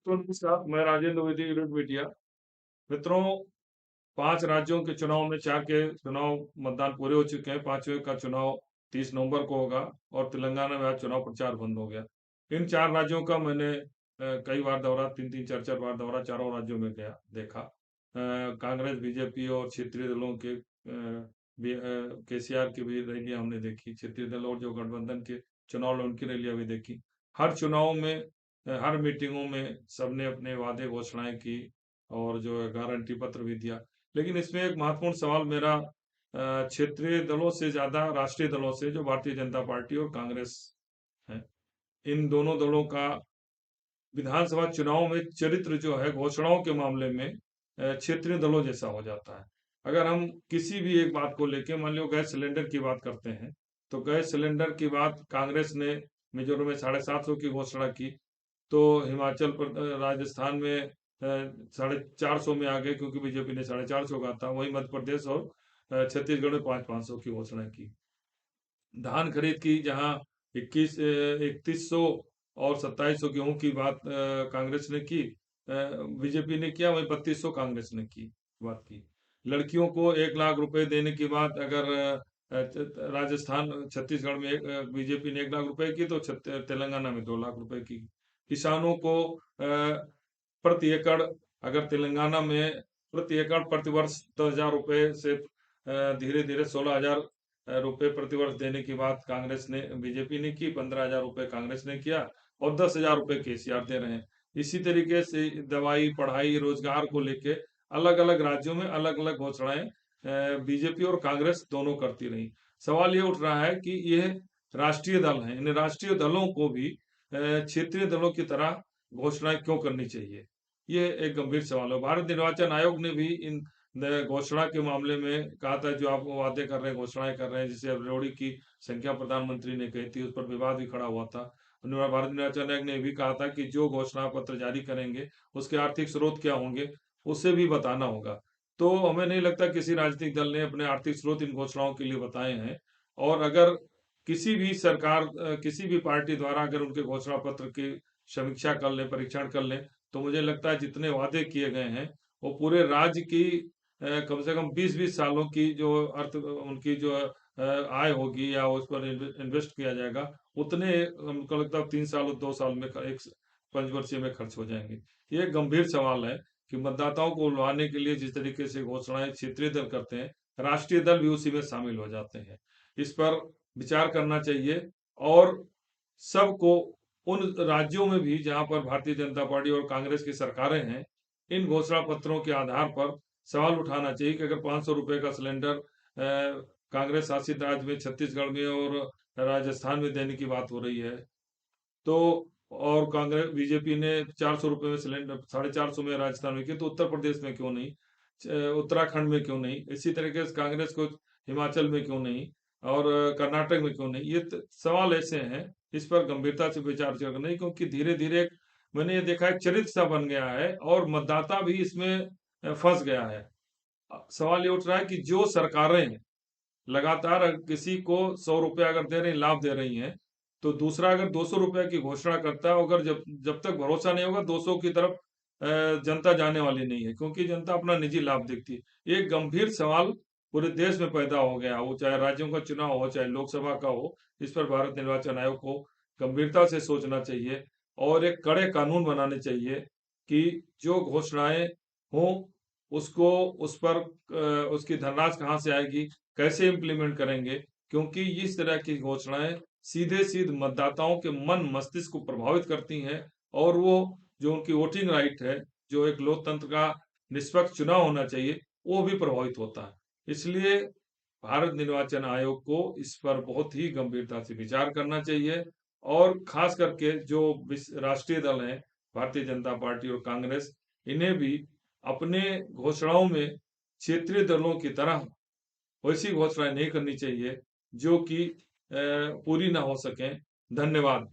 तो नमस्कार, मैं राजेंद्र द्विवेदी, यूनिट मीडिया। मित्रों, 5 राज्यों के चुनाव में 4 के चुनाव मतदान पूरे हो चुके हैं। 5वें का चुनाव 30 नवंबर को होगा और तेलंगाना में आज चुनाव प्रचार बंद हो गया। इन 4 राज्यों का मैंने कई बार दौरा 3-3 4-4 बार दौरा चारों राज्यों में गया देखा। कांग्रेस, बीजेपी और क्षेत्रीय दलों के केसीआर की भी रैलियां हमने देखी। क्षेत्रीय दल और जो गठबंधन के चुनाव लड़े उनकी रैलियां भी देखी। हर चुनाव में हर मीटिंगों में सबने अपने वादे घोषणाएं की और जो है गारंटी पत्र भी दिया। लेकिन इसमें एक महत्वपूर्ण सवाल मेरा क्षेत्रीय दलों से ज्यादा राष्ट्रीय दलों से, जो भारतीय जनता पार्टी और कांग्रेस है, इन दोनों दलों का विधानसभा चुनाव में चरित्र जो है घोषणाओं के मामले में क्षेत्रीय दलों जैसा हो जाता है। अगर हम किसी भी एक बात को लेके, मान लो गैस सिलेंडर की बात करते हैं, तो गैस सिलेंडर की बात कांग्रेस ने मिजोरम में 750 की घोषणा की, तो राजस्थान में 450 में आ गए क्योंकि बीजेपी ने 450 कहा था। वही मध्य प्रदेश और छत्तीसगढ़ में 500 की घोषणा की। धान खरीद की जहां 3100 और 2700 गेहूं की बात कांग्रेस ने की, बीजेपी ने किया, वही 3200 कांग्रेस ने की बात की। लड़कियों को 1 लाख रुपए देने की बात अगर राजस्थान छत्तीसगढ़ में बीजेपी ने 1 लाख रुपए की, तो तेलंगाना में 2 लाख रुपए की। किसानों को प्रति एकड़, अगर तेलंगाना में प्रति एकड़ प्रतिवर्ष 10,000 रुपए से धीरे धीरे 16,000 रुपए प्रतिवर्ष देने की बात कांग्रेस ने बीजेपी ने की। 15,000 रुपए कांग्रेस ने किया और 10,000 रुपए केसीआर दे रहे हैं। इसी तरीके से दवाई, पढ़ाई, रोजगार को लेके अलग अलग राज्यों में अलग अलग घोषणाएं बीजेपी और कांग्रेस दोनों करती रही। सवाल ये उठ रहा है कि ये राष्ट्रीय दल हैं, इन राष्ट्रीय दलों को भी क्षेत्रीय दलों की तरह घोषणाएं क्यों करनी चाहिए? ये एक गंभीर सवाल है। भारत निर्वाचन आयोग ने भी इन घोषणा के मामले में कहा था, जो आप वादे कर रहे हैं, घोषणाएं कर रहे हैं, जिसे रेवड़ी की संख्या प्रधानमंत्री ने कही थी, उस पर विवाद भी खड़ा हुआ था। भारत निर्वाचन आयोग ने भी कहा था कि जो घोषणा पत्र जारी करेंगे उसके आर्थिक स्रोत क्या होंगे, उसे भी बताना होगा। तो हमें नहीं लगता किसी राजनीतिक दल ने अपने आर्थिक स्रोत इन घोषणाओं के लिए बताए हैं। और अगर किसी भी सरकार, किसी भी पार्टी द्वारा अगर उनके घोषणा पत्र की समीक्षा कर ले, परीक्षण कर ले, तो मुझे लगता है जितने वादे किए गए हैं वो पूरे राज्य की कम से कम 20-20 सालों की जो उनकी जो आय होगी या उस पर इन्वेस्ट किया जाएगा, उतने हमको लगता है 3 साल और 2 साल में एक पंचवर्षीय में खर्च हो जाएंगे। ये एक गंभीर सवाल है कि मतदाताओं को लुभाने के लिए जिस तरीके से घोषणाएं क्षेत्रीय दल करते हैं, राष्ट्रीय दल भी उसी में शामिल हो जाते हैं। इस पर विचार करना चाहिए और सबको उन राज्यों में भी जहां पर भारतीय जनता पार्टी और कांग्रेस की सरकारें हैं, इन घोषणा पत्रों के आधार पर सवाल उठाना चाहिए कि अगर 500 रुपए का सिलेंडर कांग्रेस शासित राज्य में छत्तीसगढ़ में और राजस्थान में देने की बात हो रही है, तो और कांग्रेस बीजेपी ने 400 रुपए में सिलेंडर 450 में राजस्थान में किया, तो उत्तर प्रदेश में क्यों नहीं, उत्तराखंड में क्यों नहीं, इसी तरीके से कांग्रेस को हिमाचल में क्यों नहीं और कर्नाटक में क्यों नहीं? ये सवाल ऐसे हैं, इस पर गंभीरता से विचार करना नहीं, क्योंकि धीरे धीरे मैंने ये देखा है चरित्र सा बन गया है और मतदाता भी इसमें फंस गया है। सवाल ये उठ रहा है कि जो सरकारें लगातार किसी को 100 रुपया अगर दे रही, लाभ दे रही हैं, तो दूसरा अगर 200 रुपया की घोषणा करता है, अगर जब जब तक भरोसा नहीं होगा 200 की तरफ जनता जाने वाली नहीं है, क्योंकि जनता अपना निजी लाभ देखती है। एक गंभीर सवाल पूरे देश में पैदा हो गया, वो चाहे राज्यों का चुनाव हो चाहे लोकसभा का हो। इस पर भारत निर्वाचन आयोग को गंभीरता से सोचना चाहिए और एक कड़े कानून बनाने चाहिए कि जो घोषणाएं हों उसको, उस पर उसकी धनराशि कहाँ से आएगी, कैसे इम्प्लीमेंट करेंगे, क्योंकि इस तरह की घोषणाएं सीधे सीधे मतदाताओं के मन मस्तिष्क को प्रभावित करती हैं और वो जो उनकी वोटिंग राइट है, जो एक लोकतंत्र का निष्पक्ष चुनाव होना चाहिए, वो भी प्रभावित होता है। इसलिए भारत निर्वाचन आयोग को इस पर बहुत ही गंभीरता से विचार करना चाहिए और खास करके जो राष्ट्रीय दल हैं, भारतीय जनता पार्टी और कांग्रेस, इन्हें भी अपने घोषणाओं में क्षेत्रीय दलों की तरह वैसी घोषणाएं नहीं करनी चाहिए जो कि पूरी ना हो सके। धन्यवाद।